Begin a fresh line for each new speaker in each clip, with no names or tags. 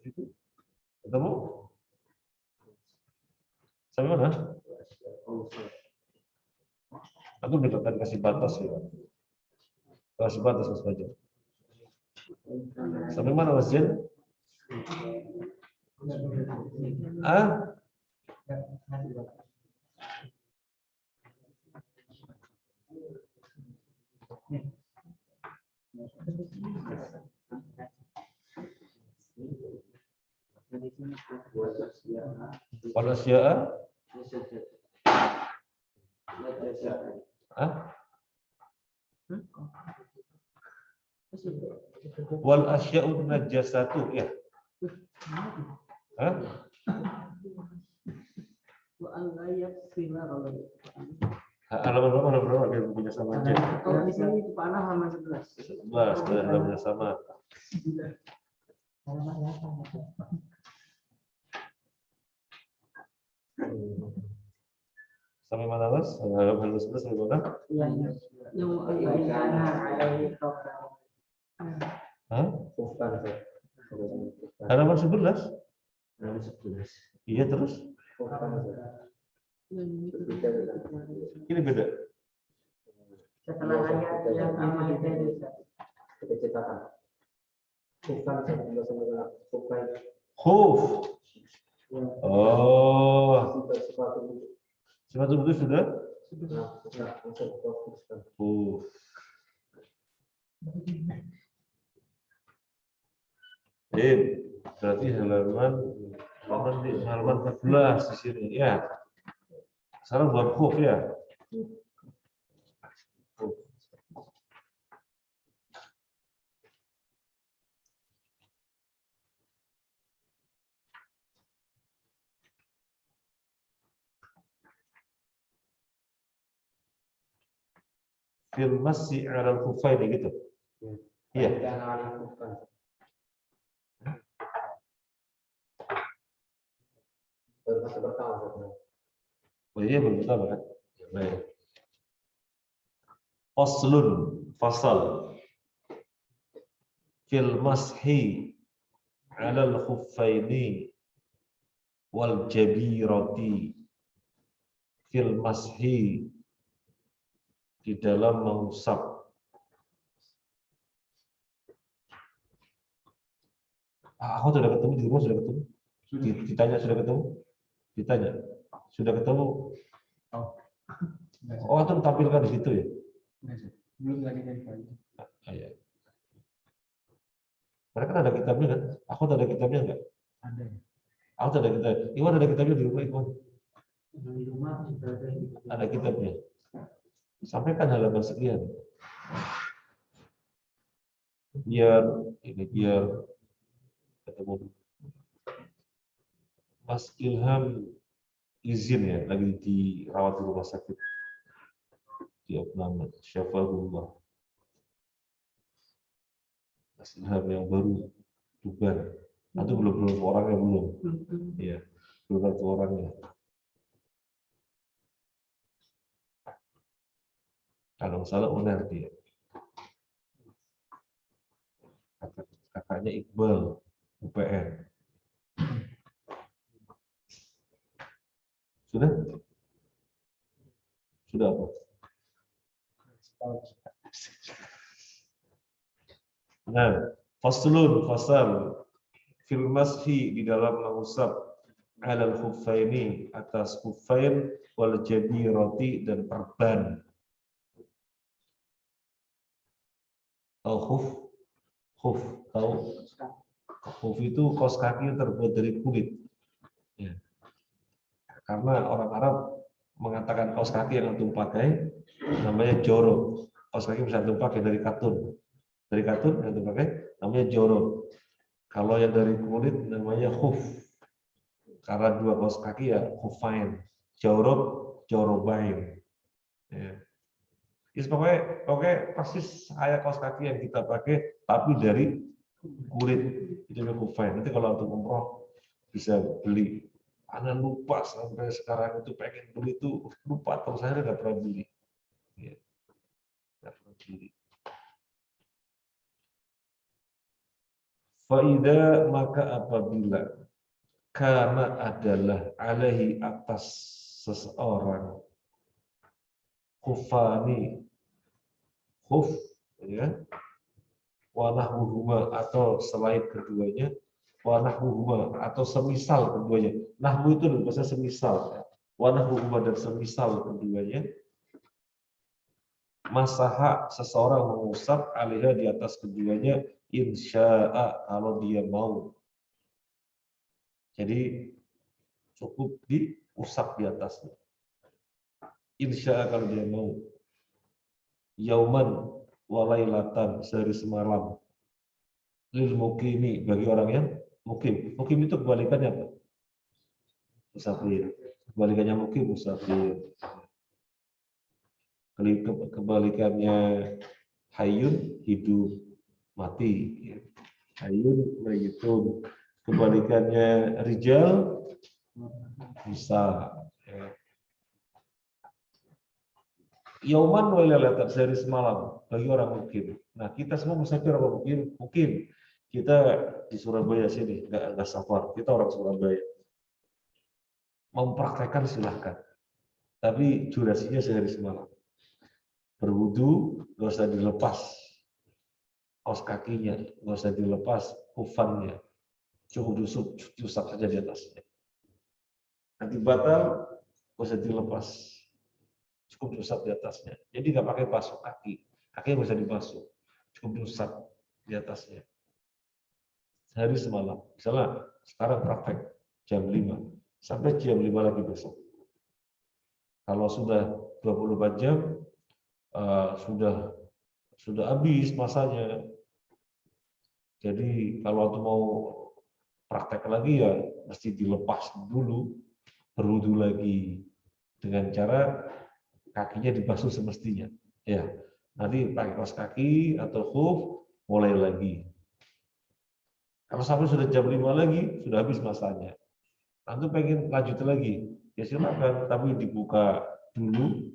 Itu ketemu? Sampai mana? Aku berikan kasih batas ya. Kasih batas saja. Sampai mana Mas Jen? Ah? Walasya'a? Wal asya'u najasatu ya. Halaman berapa biar punya sama aja.
Oh, di sini di panah halaman 11.
11 halaman sama. Sampai mana Mas? Halaman 11 sampai mana?
Yang
Halaman 11?
Halaman 11.
Iya terus? Ini beda.
Setelah ayat yang ayatnya
Kita cetakan.
Khuf. Oh. Sepatu itu sudah? Khuf. Berarti halaman 14 di sini ya. Sekarang buat khuf ya. Fil masyi 'alal khuffaini gitu. Iya. Oh iya belum tahu kan? Baik. Faslun, fasal. Fil mashi 'alal khuffaini wal jabirati. Fil mashi di dalam mengusap. Aku sudah ketemu di rumah, sudah ketemu. Ditanya sudah ketemu? Ditanya. Sudah ketemu? Oh, itu tampilkan di situ ya?
Belum lagi dari pagi.
Iya. Mereka ada kitabnya kan? Aku ada kitabnya enggak?
Ada.
Aku ada kitab. Iwan ada kitabnya di rumah Iwan.
di rumah
Ada kitabnya. Sampaikan halaman sekian. Biar ketemu. Mas Ilham izin ya, lagi dirawat di rumah sakit di Opname, Syafahullah. Mas Ilham yang baru Tuban. Itu belum orangnya belum. Iya, belum satu orangnya. Kalau salah benar dia. Kakaknya Iqbal, UPN. Sudah? Sudah apa? Nah, fasal fil mashi di dalam mengusap alal khuffaini atas khuffain wal jabirati dan perban. Tahu khuf tahu? Khuf itu kaos kaki yang terbuat dari kulit. Ya. Karena orang Arab mengatakan kaos kaki yang antum pakai namanya jorok. Kaos kaki bisa antum pakai dari katun. Dari katun yang antum pakai namanya jorok. Kalau yang dari kulit namanya khuf. Karena dua kaos kaki ya khufain. Jorobain. Ya. Pokoknya persis kayak kaos kaki yang kita pakai tapi dari kulit itu namanya khufain. Nanti kalau antum umroh bisa beli. Anda lupa sampai sekarang itu pengen beli itu lupa terus saya nggak pernah beli. Ya. Nggak pernah beli. Faida maka apabila karena adalah alaihi atas seseorang khufani khuf ya wa nahwuhuma atau selain keduanya wa nahwuhuma atau semisal keduanya. Nahwu itu bahasa semisal ya. Wa nahwuhuma dan semisal keduanya. Masaha seseorang mengusap alaiha di atas keduanya insya'a kalau dia mau. Jadi cukup diusap di atasnya. Insya'a kalau dia mau. Yauman walailatan sehari semalam. Lil mukimi bagi orang yang mukim. Mukim itu kebalikannya apa? Musafir. Kebalikannya mukim musafir. Kebalikannya hayyun hidup mati. Hayyun mayyitun. Kebalikannya rijal bisa. Yauman walailatan sehari semalam bagi orang mukim. Nah kita semua musafir apa mukim? Mukim. Kita di Surabaya sini, nggak safar. Kita orang Surabaya. Mempraktekkan silahkan. Tapi durasinya sehari semalam. Berwudu, nggak usah dilepas kaos kakinya, nggak usah dilepas kufannya, cukup usap saja di atasnya. Nanti batal, nggak usah dilepas, cukup usap di atasnya. Jadi nggak pakai basuh kaki, kakinya nggak usah dibasuh, cukup usap di atasnya. Sehari semalam, misalnya sekarang praktek jam 5 sampai jam 5 lagi besok. Kalau sudah 24 jam sudah habis masanya. Jadi kalau waktu mau praktek lagi ya mesti dilepas dulu, berwudu lagi dengan cara kakinya dibasuh semestinya. Ya, nanti pakai kaos kaki atau khuf mulai lagi. Kalau sampai sudah jam 5 lagi sudah habis masanya. Nanti pengen lanjut lagi, ya silakan, tapi dibuka dulu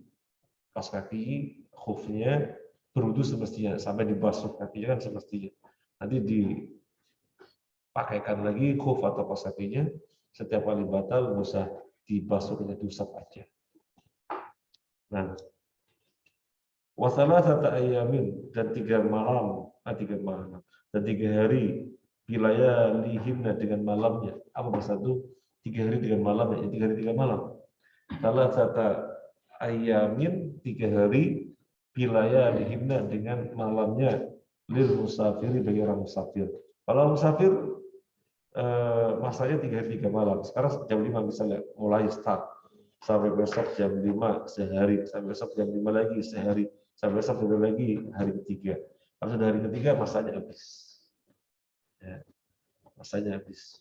kaos kaki, khufnya, berwudu semestinya sampai dibasuh kakinya kan semestinya. Nanti dipakaikan lagi khuf atau kaos kakinya, setiap kali batal nggak usah dibasuh, hanya diusap aja. Nah, wasalasata ayamin dan 3 malam, dan 3 hari bilaya lihimna dengan malamnya. Apa bahasa itu? 3 hari dengan malamnya, 3 hari 3 malam. Salasata ayamin 3 hari bilaya lihimna dengan malamnya lil musafiri bagi orang musafir. Kalau musafir masanya 3 hari 3 malam. Sekarang jam 5 misalnya mulai start sampai besok jam 5 sehari, sampai besok jam 5 lagi sehari, sampai besok lagi hari ketiga. Kalau sudah hari ketiga masanya habis. Ya, masanya habis.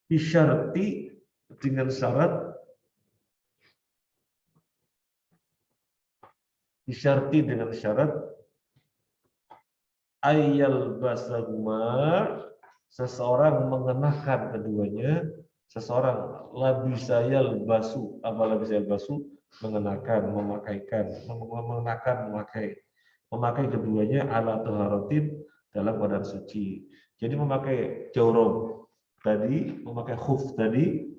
Bisyarti dengan syarat ayal basahuma seseorang mengenakan keduanya, seseorang labisayal basu, apa labisayal basu mengenakan, memakai keduanya ala taharatin dalam keadaan suci. Jadi memakai jawrob tadi, memakai khuf tadi,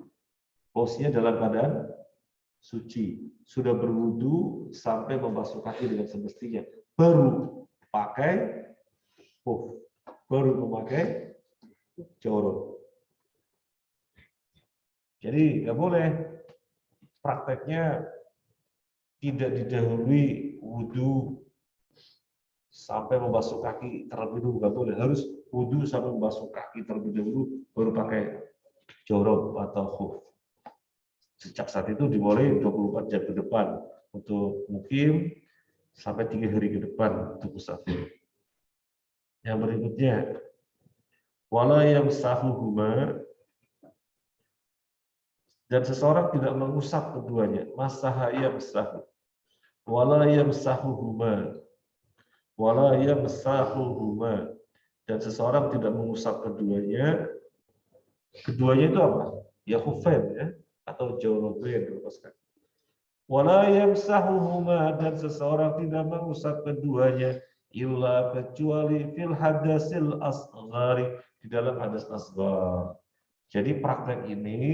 posnya dalam keadaan suci. Sudah berwudu sampai membasuh kaki dengan semestinya. Baru pakai khuf, baru memakai jawrob. Jadi nggak boleh prakteknya tidak didahului wudu sampai membasuh kaki terlebih dahulu, nggak boleh. Harus wudu sampai membasuh kaki terlebih dahulu, baru pakai jawrob atau khuf. Sejak saat itu dimulai 24 jam ke depan untuk mukim sampai 3 hari ke depan untuk musafir. Yang berikutnya, wala yamsahuhuma dan seseorang tidak mengusap keduanya. Masaha yamsahu. Wala yamsahuhuma. Wala yamsahuhuma. Dan seseorang tidak mengusap keduanya. Keduanya itu apa? Ya khufain ya, atau jawrobain. Wala yamsahuhuma dan seseorang tidak mengusap keduanya illa kecuali fil hadasil asghari, di dalam hadas asghar. Jadi praktek ini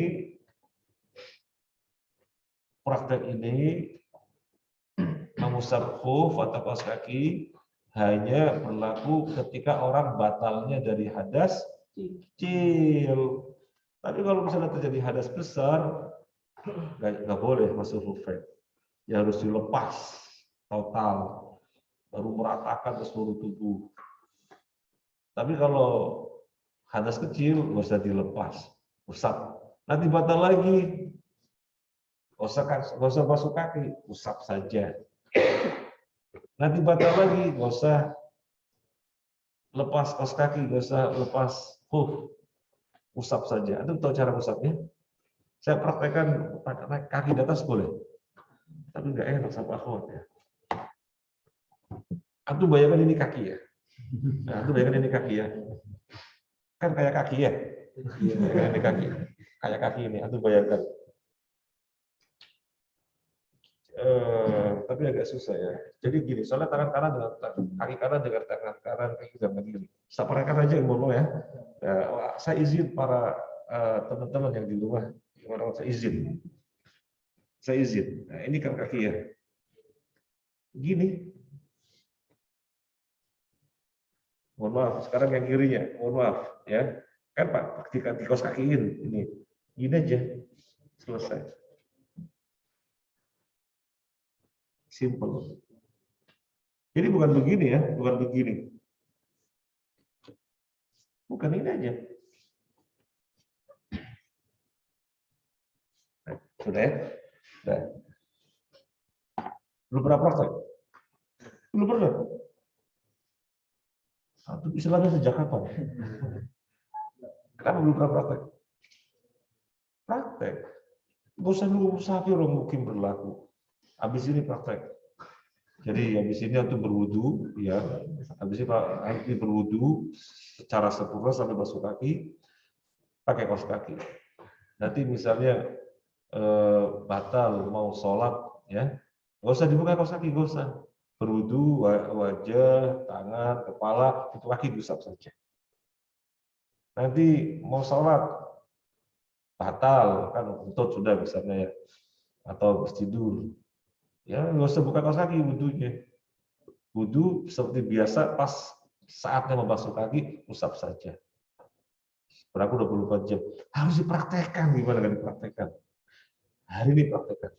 mengusap khuf atau kaos kaki hanya berlaku ketika orang batalnya dari hadas kecil. Tapi kalau misalnya terjadi hadas besar, nggak boleh masuk khuffain. Ya harus dilepas total, baru meratakan ke seluruh tubuh. Tapi kalau hadas kecil nggak usah dilepas, usap. Nanti batal lagi, nggak usah masuk kaki, usap saja. Nanti batal lagi, nggak usah lepas kaos kaki, nggak usah lepas khuf, usap saja. Itu tahu cara usapnya? Saya praktekkan kaki di atas boleh, tapi nggak enak sama akhwat ya. Antum bayangkan ini kaki ya. Nah, antum bayangkan ini kaki ya. Kan kayak kaki ya. Ini kaki. Kayak kaki ini, antum bayangkan. Tapi agak susah ya. Jadi gini, soalnya tangan kanan dengan kaki kanan dengan tangan kanan, kaki dengan kiri. Saya praktekkan aja yang mau ya. Saya izin para teman-teman yang di rumah, saya izin. Saya izin. Nah, ini kan kaki ya. Gini. Mohon maaf, sekarang yang kirinya, mohon maaf ya. Kan Pak, di kaos kakiin ini. Gini aja. Selesai. Simple. Jadi bukan begini ya, bukan begini. Bukan ini aja. Nah, sudah ya? Nah. Belum pernah praktek? Belum pernah? Satu Islamnya sejak kapan? Kenapa belum pernah praktek? Praktek. Gak usah nunggu musafir orang mungkin berlaku. Habis ini praktek. Jadi habis ini untuk berwudu, ya. Habis ini berwudu secara sempurna sampai basuh kaki, pakai kaos kaki. Nanti misalnya batal mau sholat, ya, nggak usah dibuka kaos kaki, nggak usah. Berwudu, wajah, tangan, kepala, itu kaki diusap saja. Nanti mau sholat, batal, kan untuk sudah misalnya ya, atau habis tidur, ya nggak usah buka kaos kaki wudunya. Wudu seperti biasa, pas saatnya membasuh kaki, usap saja. Berlaku 24 jam. Harus dipraktekkan, gimana kan dipraktekkan? Hari ini praktekkan.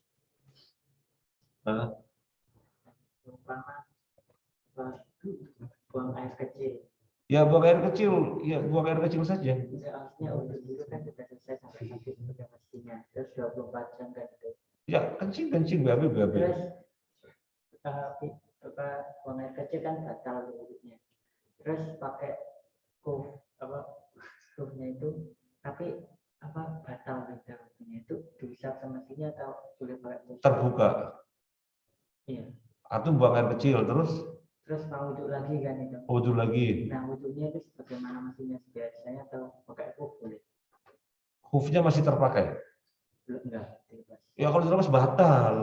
Buang air kecil.
Ya buang air kecil, ya buang air kecil saja.
Seharusnya untuk dulu kan sudah selesai sampai habis sudah mestinya. Terus 24 jam kan itu.
Ya kencing BAB.
Terus buang air kecil kan batal wudhunya. Terus pakai kufnya itu, tapi batal wudhunya itu diusap semestinya atau boleh pakai kuf?
Terbuka.
Iya.
Atau buang air kecil terus
mau wudhu lagi kan itu.
wudhu lagi.
Nah wudhunya itu bagaimana, mestinya biasanya atau pakai kuf boleh?
Kufnya masih terpakai?
Enggak.
Ya kalau terlepas batal.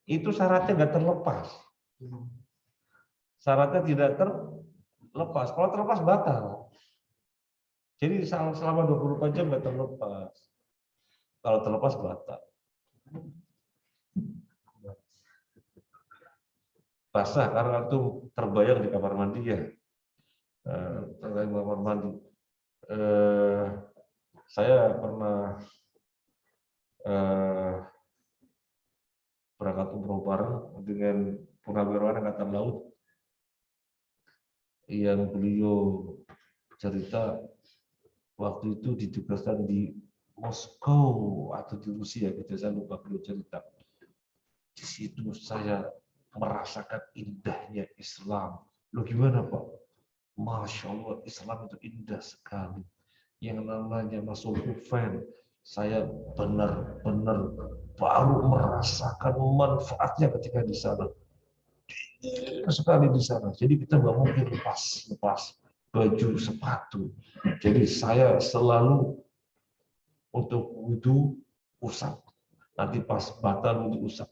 Itu syaratnya nggak terlepas. Syaratnya tidak terlepas. Kalau terlepas batal. Jadi selama 24 jam nggak terlepas. Kalau terlepas batal. Basah karena itu terbayang di kamar mandi ya. Terbayang di kamar mandi. Saya pernah berangkat umroh bareng dengan purnawirawan Angkatan Laut yang beliau cerita waktu itu ditugaskan di Moskow atau di Rusia gitu, saya lupa, beliau cerita. Di situ saya merasakan indahnya Islam. Loh gimana Pak? Masya Allah, Islam itu indah sekali. Yang namanya masuk kufain, saya benar-benar baru merasakan manfaatnya ketika di sana. Dingin sekali di sana. Jadi kita nggak mungkin lepas baju, sepatu. Jadi saya selalu untuk wudu usap. Nanti pas batal wudu usap.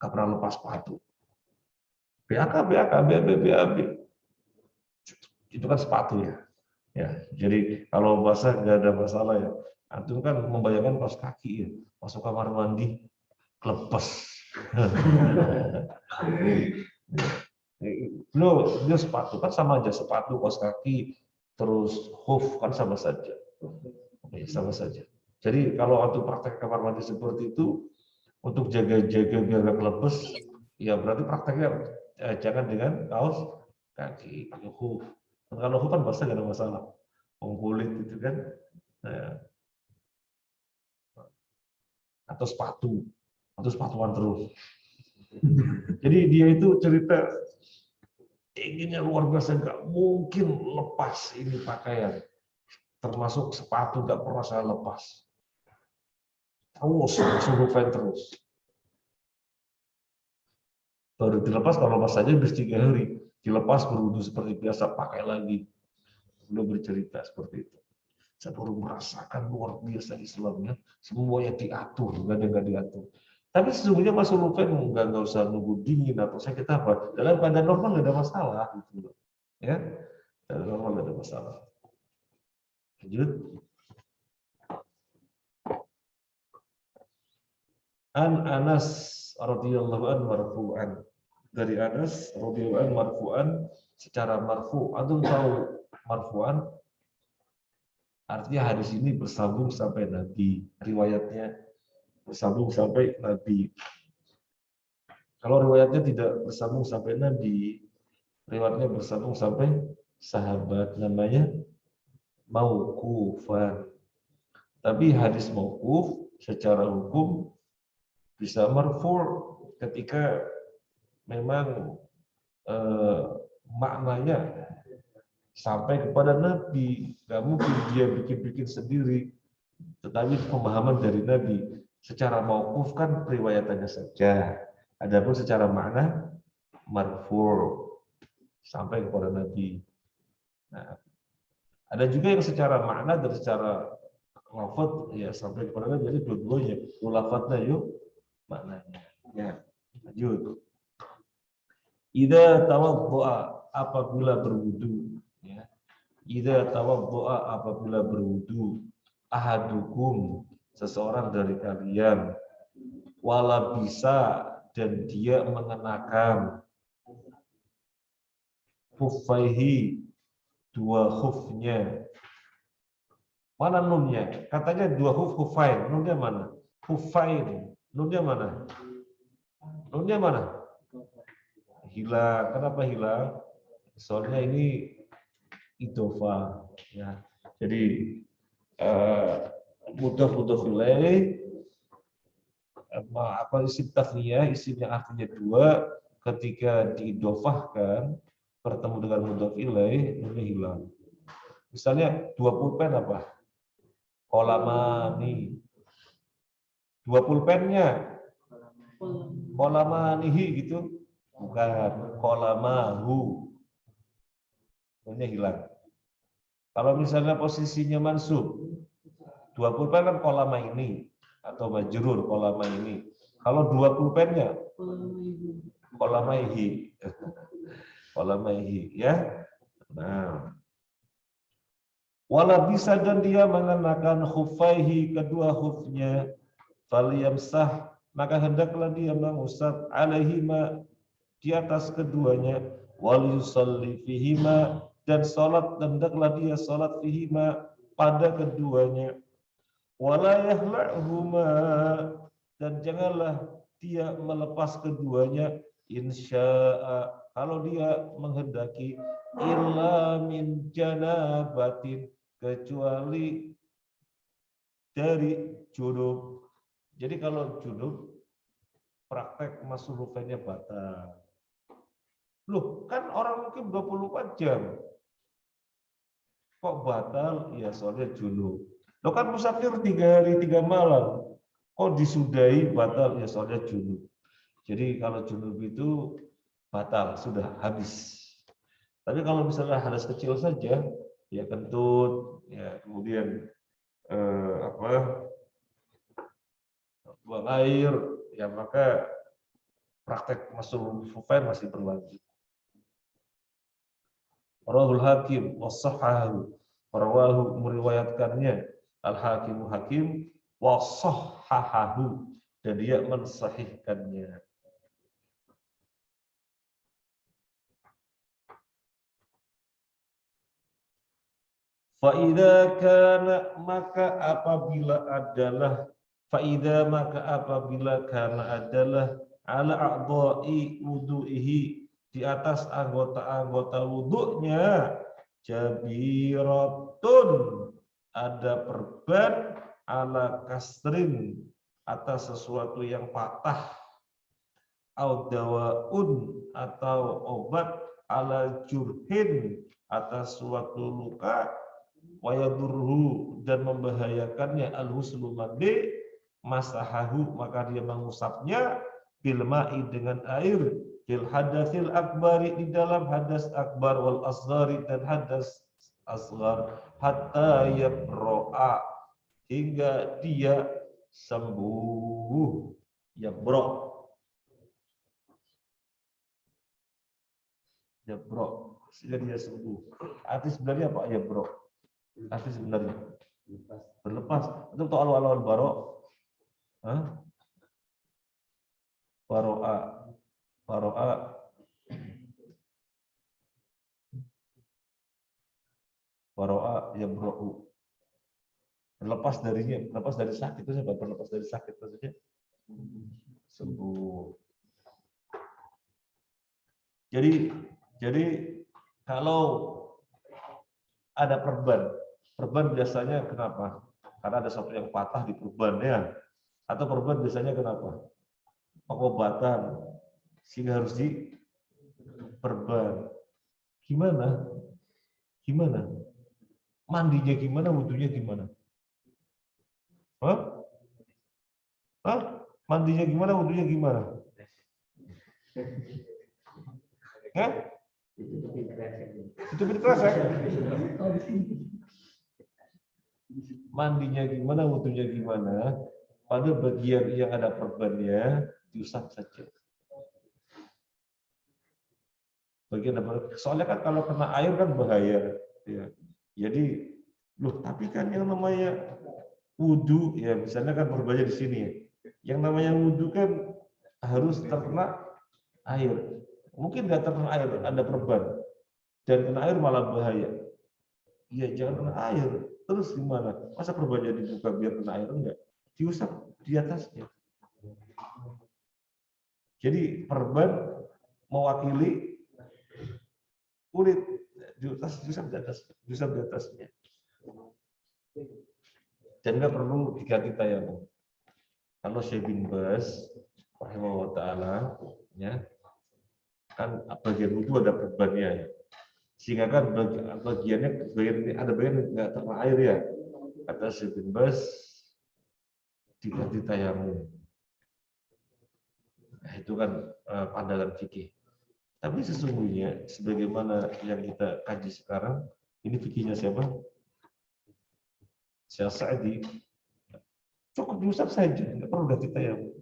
Nggak pernah lepas sepatu. BAB. Itu kan sepatu ya. Ya, jadi kalau basah nggak ada masalah ya. Antum kan membayangkan kaos kaki ya, masuk kamar mandi, kelepas. Dia sepatu kan sama aja, sepatu, kaos kaki, terus hoof kan sama saja. Oke, sama saja. Jadi kalau antum praktek kamar mandi seperti itu, untuk jaga-jaga biar nggak kelepas, ya berarti prakteknya jangan dengan kaos kaki, hoof. Kalau hoof kan basah nggak ada masalah. Kulit itu kan, atau sepatuan terus. Jadi dia itu cerita inginnya luar biasa, nggak mungkin lepas ini pakaian, termasuk sepatu nggak pernah saya lepas. Terus suruh fan terus. Baru dilepas, kalau lepas saja habis 3 hari, dilepas berwudu seperti biasa, pakai lagi. Belum bercerita seperti itu. Saya baru merasakan luar biasa Islamnya, semuanya diatur, nggak diatur. Tapi sesungguhnya Mas Ulufen nggak usah nunggu dingin atau sakit apa. Dalam keadaan normal nggak ada masalah, gitu loh. Ya, dalam normal nggak ada masalah. Lanjut. An Anas radhiyallahu anhu marfu'an. Dari Anas radhiyallahu anhu marfu'an secara marfu'. Antum tahu marfu'an? Artinya hadis ini bersambung sampai Nabi, riwayatnya bersambung sampai Nabi. Kalau riwayatnya tidak bersambung sampai Nabi, riwayatnya bersambung sampai sahabat, namanya mauqufan. Tapi hadis mauquf secara hukum bisa marfu' ketika memang maknanya sampai kepada Nabi. Nggak mungkin dia bikin-bikin sendiri, tetapi pemahaman dari Nabi. Secara mauquf kan periwayatannya saja. Adapun secara makna marfu' sampai kepada Nabi. Nah, ada juga yang secara makna dan secara lafaz ya sampai kepada Nabi. Jadi dua-duanya, lafaznya yuk maknanya. Ya, lanjut. Idza tawaddo'a, apabila berwudu, ya. Idza tawaddo'a, apabila berwudu, ahadukum, seseorang dari kalian, wala bisa, dan dia mengenakan khuffaihi, dua khufnya. Mana nunnya? Katanya dua khuf, khuffain. Nunnya mana? Khuffain. Nunnya mana? Nunnya mana? Hilang. Kenapa hilang? Soalnya ini idhofah, ya. Jadi mudhof ilaih, apa isim tasniyah, isim yang artinya dua, ketika diidhofahkan bertemu dengan mudhof ilaih, ini hilang. Misalnya 2 pulpen apa? Kolamani. 2 pulpennya kolamanihi gitu. Bukan, kolamahu. Ini hilang. Kalau misalnya posisinya mansub, 2 pulpen kan kolama ini atau majrur kolama ini. Kalau 2 pulpennya kolamaihi. Kolamaihi, ya. Nah, wala bisa, dan dia mengenakan khuffaihi, kedua khufnya, falyamsah, maka hendaklah dia mengusap alaihima, di atas keduanya, wal yusalli fihima, dan salat, hendaklah dia salat fihima, pada keduanya, wala yahla'huma, dan janganlah dia melepas keduanya, insya'a, kalau dia menghendaki, illa min janabatin, kecuali dari junub. Jadi kalau junub praktek masulufannya batal. Loh, kan orang mungkin 24 jam. Kok batal? Ya soalnya junub. Loh kan musafir 3 hari 3 malam. Kok disudahi batal? Ya soalnya junub. Jadi kalau junub itu batal, sudah habis. Tapi kalau misalnya hadas kecil saja, ya kentut, ya kemudian buang air, ya maka praktek masuk fufain masih berlanjut. Rawahul Hakim wassahahu. Rawahu meriwayatkannya Al-Hakim Hakim wassahahu dan dia mensahihkannya. Fa'idha kana maka apabila adalah fa'idha maka apabila kana adalah ala a'dha'i wudu'ihi di atas anggota-anggota wuduknya jabiratun ada perban ala kasrin atas sesuatu yang patah au dawaun atau obat ala jurhin atas suatu luka wayadurhu dan membahayakannya al-huslul mandi masahahu maka dia mengusapnya bil ma'i dengan air bil hadatsil akbari di dalam hadas akbar wal asghari dan hadas asghar hatta yabro'a hingga dia sembuh yabro sehingga dia sembuh. Arti sebenarnya apa yabro? Arti sebenarnya berlepas. Itu untuk awal-awal barok. Baro'a yabro'u. Berlepas darinya, berlepas dari sakit itu sebab berlepas dari sakit maksudnya sembuh. Jadi kalau ada perban biasanya kenapa? Karena ada sesuatu yang patah di perbannya. Atau perban biasanya kenapa? Pengobatan sehingga harus diperban. Gimana? Mandinya gimana? Wudunya gimana? Mandinya gimana? Wudunya gimana? Itu kresek. Mandinya gimana? Wudunya gimana? Pada bagian yang ada perbannya diusap saja. Bagian apa? Soalnya kan kalau kena air kan bahaya. Ya. Jadi, tapi kan yang namanya wudu, ya misalnya kan perbannya di sini ya. Yang namanya wudu kan harus terkena air. Mungkin nggak terkena air, ada perban. Dan kena air malah bahaya. Ya jangan kena air. Terus gimana? Masa perbannya dibuka biar kena air? Enggak. Diusap di atasnya. Jadi perban mewakili kulit diusap di atasnya. Dan nggak perlu diganti tayamum. Kalau Syekh bin Baz rahimahullah taala ya kan bagian wudu ada perbannya ya. Sehingga kan bagiannya ada bagian nggak terkena air ya. Kata Syekh bin Baz diganti tayamum. Nah, itu kan pandangan fikih. Tapi sesungguhnya sebagaimana yang kita kaji sekarang, ini fikihnya siapa? Syekh Sa'di. Cukup diusap saja, nggak perlu ganti tayamum.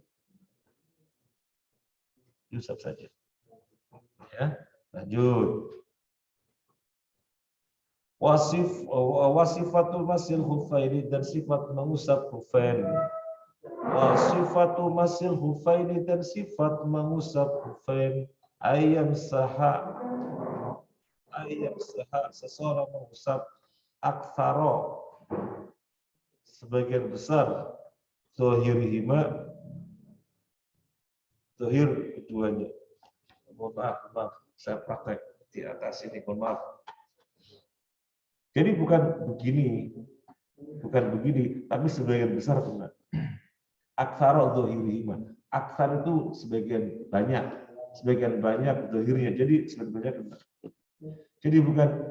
Diusap saja. Ya, lanjut. Wasifatul masil khufaini dan sifat mengusap khufain. Wasifatul masil khufaini dan sifat mengusap khufain. Ayam saha seseorang mengusap aktsaro sebagian besar zahirihima zahir keduanya. Maaf, saya praktek di atas ini, mohon maaf. Jadi bukan begini, tapi sebagian besar benar. Aktsaro zahirihima. Aktsar itu sebagian banyak zahirnya. Jadi sebagian banyak benar. Jadi bukan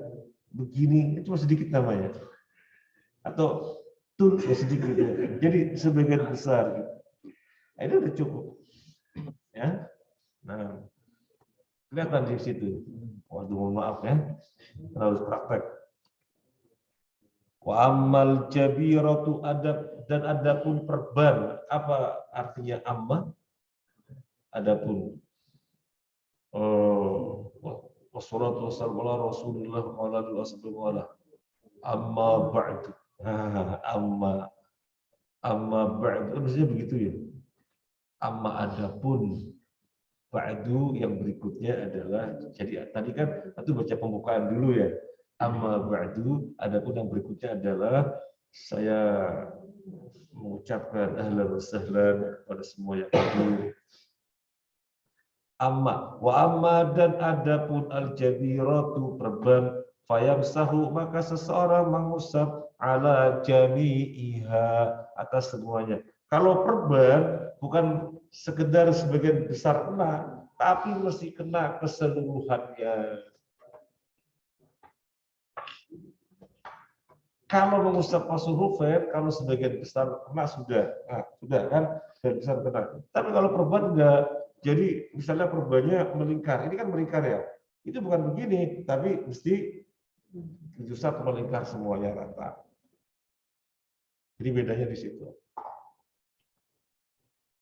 begini, itu sedikit namanya. Atau ya sedikit ya. Jadi sebagian besar gitu. Nah, itu udah cukup. Ya. Nah, kelihatan di situ. Waduh, mohon maaf ya. Harus praktek. Wa ammal jabiratu dan adapun perban. Apa artinya amma? Adapun wassalatu wassalamu ala Rasulillah wa ala alihi wasallam. Amma ba'du. Amma ba'du. Maksudnya begitu ya. Amma adapun ba'du yang berikutnya adalah, jadi tadi kan itu baca pembukaan dulu ya. Amma ba'du, adapun yang berikutnya adalah saya mengucapkan ahlan wa sahlan kepada semua yang hadir. Amma wa amma, dan adapun al-jabiratu perban, fayamsahu, maka seseorang mengusap ala jami'iha, atas semuanya. Kalau perban bukan sekedar sebagian besar kena, tapi mesti kena keseluruhannya. Kalau mengusap masuhufet, kalau sebagian besar kena sudah kan, sebagian besar kena. Tapi kalau perban enggak. Jadi misalnya perbannya melingkar, ini kan melingkar ya. Itu bukan begini, tapi mesti diusap melingkar semuanya rata. Jadi bedanya di situ.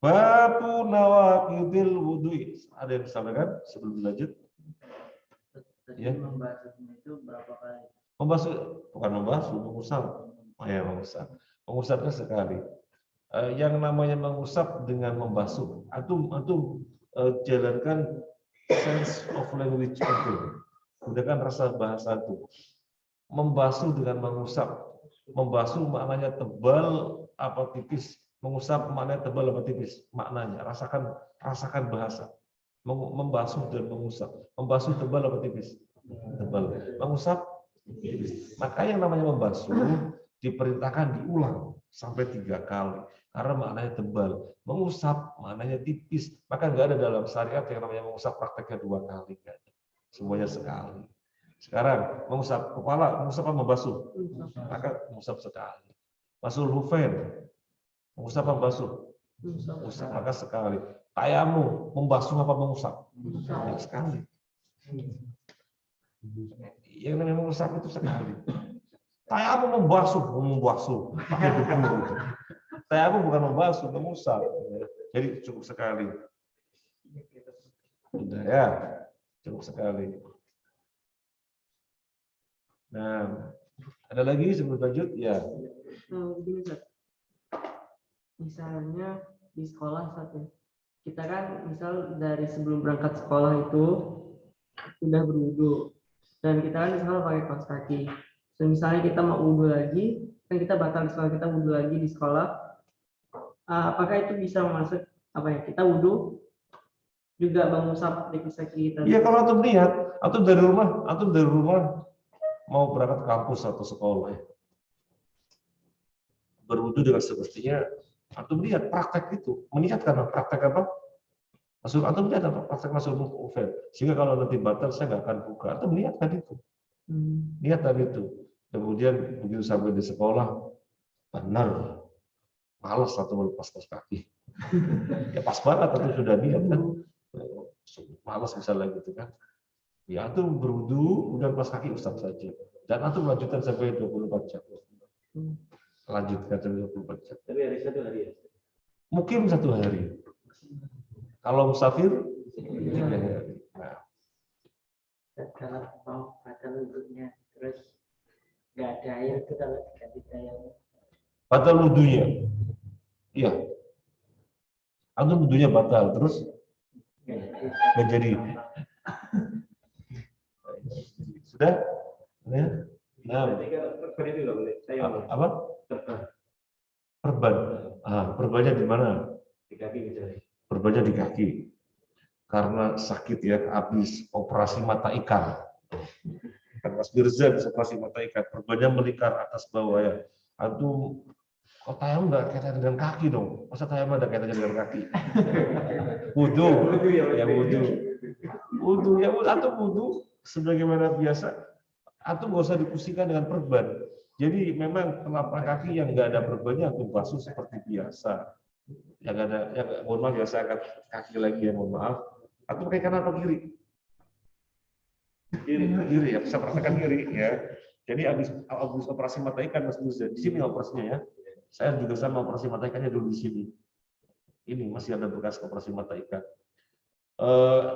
Babu nawaqidil wudu'i. Ada yang disampaikan sebelum lanjut?
Tadi
Ya.
membahasnya itu berapa kali?
Membasuh, mengusap. Oh ya, mengusap. Mengusapnya sekali. Yang namanya mengusap dengan membasuh, antum jalankan sense of language itu, gunakan rasa bahasa itu. Membasuh dengan mengusap. Membasuh maknanya tebal apa tipis, mengusap maknanya tebal apa tipis, maknanya rasakan bahasa. Membasuh dan mengusap. Membasuh tebal apa tipis? Tebal. Mengusap tipis. Maka yang namanya membasuh diperintahkan diulang sampai 3 kali. Karena maknanya tebal, mengusap maknanya tipis. Maka nggak ada dalam syariat yang namanya mengusap prakteknya 2 kali, nggak ada. Semuanya sekali. Sekarang mengusap kepala, mengusap apa membasuh? Maka mengusap sekali. Masul hufain, mengusap apa membasuh? Mengusap, maka sekali. Tayamu, membasuh apa mengusap? Ya, sekali. Yang namanya mengusap itu sekali. Tayamu membasuh pakai debu. Tayamu bukan membasuh, mengusap. Jadi cukup sekali. Sudah ya, cukup sekali. Nah, ada lagi sebelum lanjut? Ya.
Begini, Ustaz. Misalnya di sekolah satu, kita kan misal dari sebelum berangkat sekolah itu sudah berwudu, dan kita kan di sekolah pakai kaos kaki. So, misalnya kita mau wudu lagi, kan kita batal di sekolah, kita wudu lagi di sekolah. Apakah itu bisa masuk kita wudu juga mengusap di kaki kita?
Iya, kalau antum lihat, antum dari rumah mau berangkat ke kampus atau sekolah, berwudu dengan semestinya, antum lihat praktek itu, meniatkan praktek apa? Antum lihat apa? Praktek masuk ufel. Sehingga kalau nanti batal saya nggak akan buka. Antum niatkan itu, niatkan itu. Kemudian begitu sampai di sekolah, benar, malas atau melepas kaos kaki. Ya pas banget atau sudah niat kan, malas misalnya gitu kan. Ya antum berwudu, udah lepas kaki usap saja. Dan antum lanjutkan sampai 24 jam. Lanjutkan sampai 24 jam.
Tapi hari 1 hari ya.
Mungkin 1 hari. Kalau musafir 3 hari. Nah,
Kalau mau batal wudhunya terus nggak ada air itu kalau diganti tayamum.
batal wudunya. Iya. Antum wudunya batal terus nggak jadi. Sudah? Ya. Nah,
Itu nggak boleh. Saya
apa? Perban. Perbannya di mana?
di kaki misalnya.
Perbannya di kaki. Karena sakit ya, habis operasi mata ikan. Kan Mas Mirza bisa operasi mata ikan. Perbannya melingkar atas bawah ya. Antum, kok tayang nggak kaitan dengan kaki dong? Masa tayang ada kaitannya dengan kaki? Wudu, ya wudu. Wudu, ya antum wudu sebagaimana biasa. Antum nggak usah dipusingkan dengan perban. Jadi memang telapak kaki yang nggak ada perbannya antum basuh seperti biasa. Yang ada, mohon maaf ya, saya angkat kaki lagi ya, mohon maaf. Antum pakai kanan atau kiri? Kiri ya, bisa praktekkan kiri ya. Jadi habis operasi mata ikan Mas Mirza, di sini operasinya ya. Saya juga sama operasi mata ikannya dulu di sini. Ini masih ada bekas operasi mata ikan.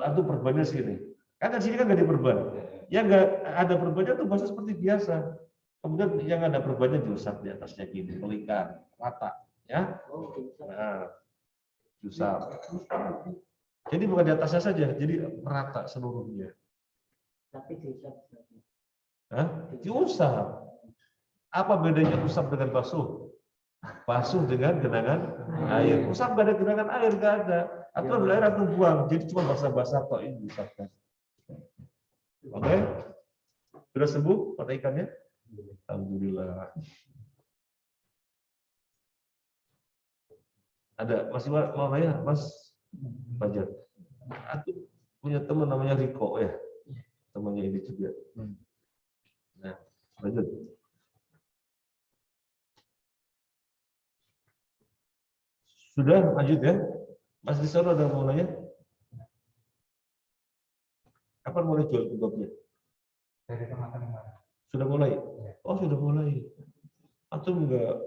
Antum perbannya sini. Kan di sini kan nggak diperban. Yang nggak ada perbannya tuh basah seperti biasa. Kemudian yang ada perbannya diusap di atasnya gini, melingkar, rata, ya.
Oh, bisa.
Nah, diusap. Jadi bukan di atasnya saja, jadi merata seluruhnya.
Tapi diusap.
Hah? Diusap. Apa bedanya usap dengan basuh? Basuh dengan genangan air. Usap nggak ada genangan air, nggak ada. Atau ambil air atau buang. Jadi cuma basah-basah tok ini diusapkan. Oke? Sudah sembuh mata ikannya? Alhamdulillah. Ada masih mau nanya, Mas Fajar? Aku punya teman namanya Riko ya, temannya ini juga. Nah, lanjut. Sudah lanjut ya, Mas Disono ada mau nanya? Kapan mulai jual kebabnya?
Dari teman-teman.
Sudah mulai? Oh sudah mulai. Antum enggak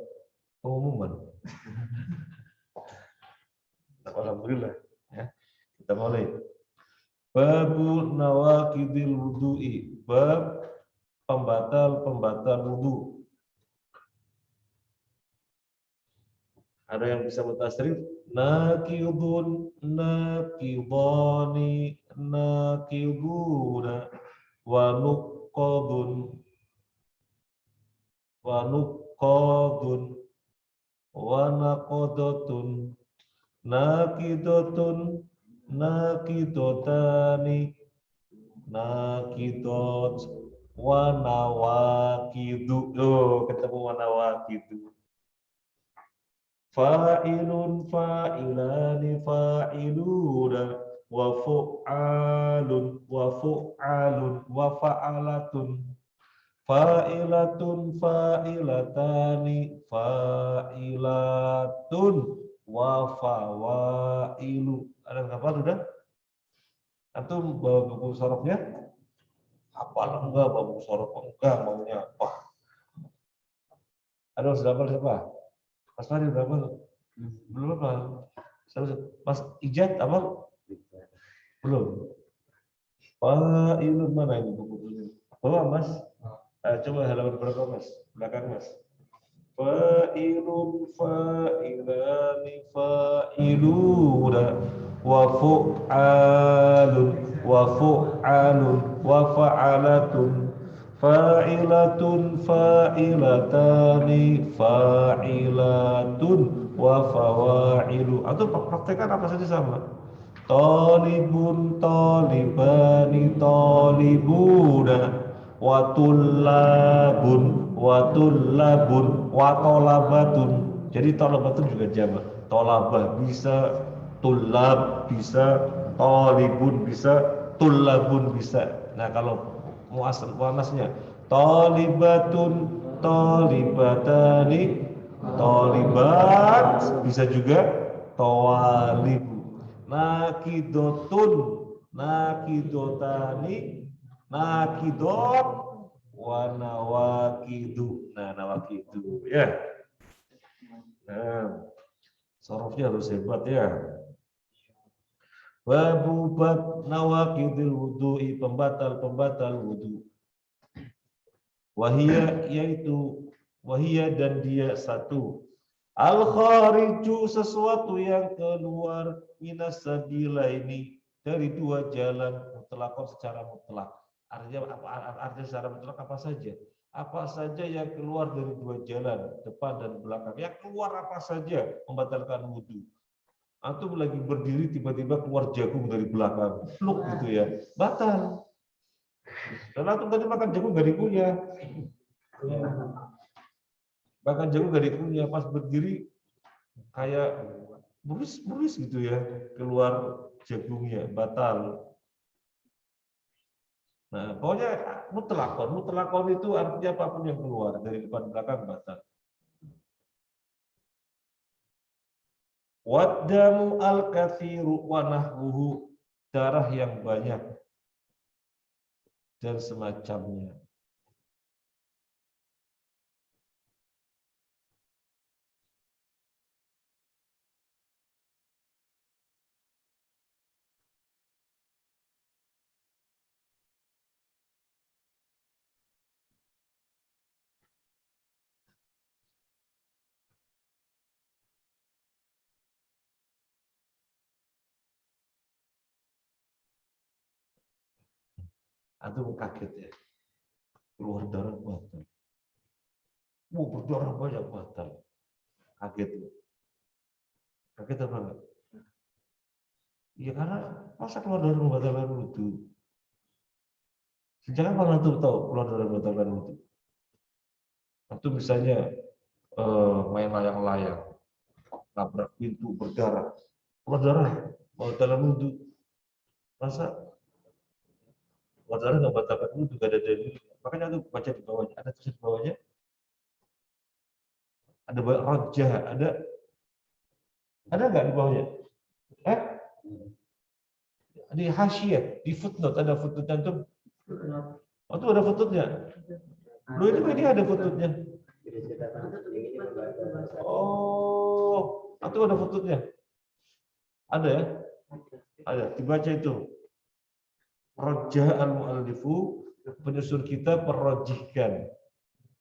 pengumuman? Alhamdulillah ya. Kita mulai. Babu nawakidil wudu'i, bab pembatal wudu. Ada yang bisa mutasrif? Nakidun, nakidani, nakiduna, wa nuqqadun, wa nuqqadun, wa naqadatun, naqidatun, naqidotani, naqidot, wa nawaqidu. Oh, ketemu wa nawaqidu. Fa'ilun, fa'ilani, fa'iluna, wa fu'alun, wa fu'alun, wa fa'alatun. Fa'ilatun, fa'ilatani, fa'ilatun, wa fawailu. Ada yang hafal sudah? Antum bawa buku sorofnya? Hafal enggak bawa buku sorof? Enggak, maunya apa? Ada yang sudah hafal siapa? Mas Fahri udah hafal? Belum apa? Mas Ijat apa? Belum. Fa'ilun mana ini buku-bukunya? Bawa Mas? Coba halaman berapa Mas? Belakang Mas. Fa'ilun, fa'ilani, fa'iluna, wa fu'alun, wa fu'alun, wa fa'alatun, fa'ilatun, fa'ilatani, fa'ilatun, wa fawa'ilu. Atau praktekkan apa saja sama. Talibun, talibani, talibuna, wa tullabun, wa tullabun, wa tolabatun. Jadi tolabatun juga jamak. Tolabah bisa, tullab bisa, talibun bisa, tullabun bisa. Nah kalau muannasnya talibatun, talibatani, talibat, bisa juga tawalibu. Nakidotun, nakidotani, nakidot, wa nawakidu. Nah, nawakidu ya. Nah, sorofnya harus hebat ya. Babu bab nawakidil wudu'i, pembatal wudu. Wahia yaitu wahia dan dia satu. Al khariju sesuatu yang keluar minas sabila ini dari dua jalan mutlakon secara mutlak. Artinya apa? Artinya secara mutlak apa saja? Apa saja yang keluar dari dua jalan, depan dan belakang. Yang keluar apa saja membatalkan wudhu. Antum lagi berdiri tiba-tiba keluar jagung dari belakang, pluk gitu ya, batal. Dan antum tadi makan jagung gak dikunyah. Bahkan jagung gak dikunyah, pas berdiri kayak buris gitu ya, keluar jagungnya, batal. Nah, pokoknya mutlakon itu artinya apapun yang keluar dari depan belakang batal. Wadamu al-kathiru wa nahwuhu, darah yang banyak dan semacamnya. Antum kaget ya. Keluar darah batal. Berdarah banyak batal. Kaget ya. Kaget apa enggak? Ya karena masa keluar darah membatalkan wudu. Sejak kapan antum tahu keluar darah membatalkan wudu? Antum misalnya main layang-layang, nabrak pintu berdarah, keluar darah membatalkan wudu. Masa keluar darah nggak membatalkan wudu? Gak ada dalil. Makanya antum baca di bawahnya, ada tulisan di bawahnya, ada rojah, ada nggak di bawahnya? Di hasyiah, di footnote, ada footnote antum. Oh, itu ada footnote-nya. Loh, ini ada footnote-nya. Oh, itu ada footnote-nya. Ada ya? Ada, dibaca itu. Rojah al-mu'allifu, penyusun kita merojihkan,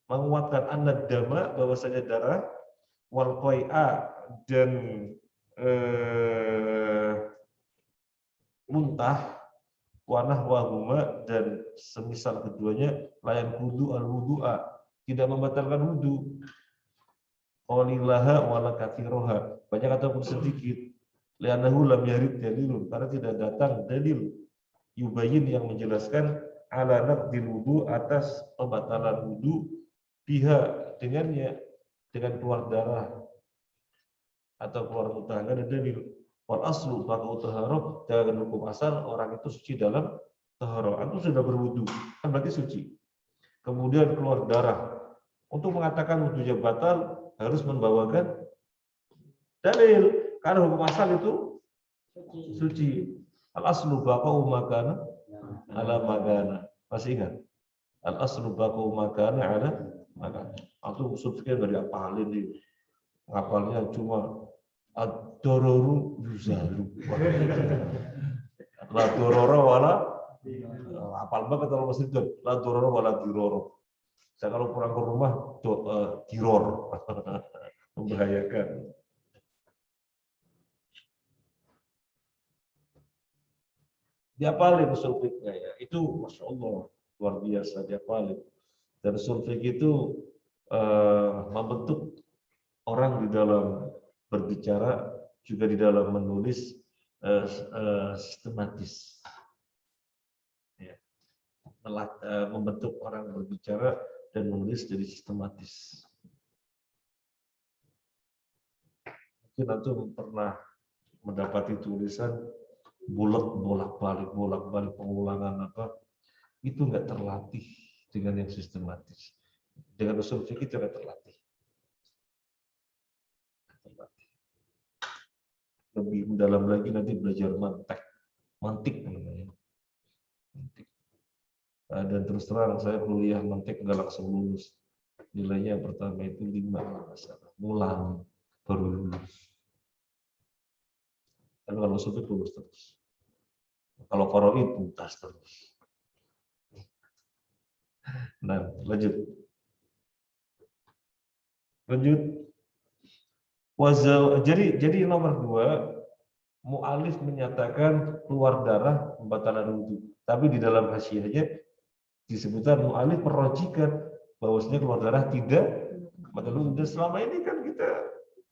menguatkan anad dama, bahwasanya darah, wal qai'a, dan muntah, wanah wahuma, dan semisal keduanya, layan kudu al-wudu'a, tidak membatalkan wudu. Qalilaha wala kathiroha, banyak ataupun sedikit. Li'annahu lam yarid dalilun, karena tidak datang dalil yubayin yang menjelaskan ala naqdil wudu, atas pembatalan wudu biha, dengannya, dengan keluar darah atau keluar muntah. Enggak ada dalil. Wal aslu baqa'u taharah, dan hukum asal orang itu suci dalam taharah. Antum sudah berwudu, kan berarti suci. Kemudian keluar darah. Untuk mengatakan wudunya batal harus membawakan dalil, karena hukum asal itu suci. Al aslu baqa'u makana ala makana. Masih ingat? Al aslu baqa'u makana ala makana. Antum usul fikih dari apalin nih. Ngapalnya cuma ad-dororu yuzalu. La dororo wala, apal banget kalau masih itu. La dororo wala diroro. Saya kalau pulang ke rumah diror. Membahayakan. Diapalin usul fikih ya. Itu Masya Allah luar biasa diapalin. Dan usul fikih itu membentuk orang di dalam berbicara, juga di dalam menulis sistematis. Ya. Membentuk orang berbicara dan menulis jadi sistematis. Mungkin antum pernah mendapati tulisan bulat bolak-balik pengulangan apa, itu enggak terlatih dengan yang sistematis. Dengan usul fikih itu enggak terlatih. Lebih mendalam lagi nanti belajar mantik namanya. Mantik. Dan terus terang saya kuliah mantik nggak langsung lulus. Nilainya pertama itu 5 masalah. Ngulang baru lulus. Tapi kalau usul lulus terus. Kalau faraid tuntas terus. Nah, lanjut. Jadi nomor 2, mu'alif menyatakan keluar darah pembatalan wudu. Tapi di dalam hasyiahnya disebutkan mu'alif merojikan bahwasanya keluar darah tidak membatalkan wudu. Selama ini kan kita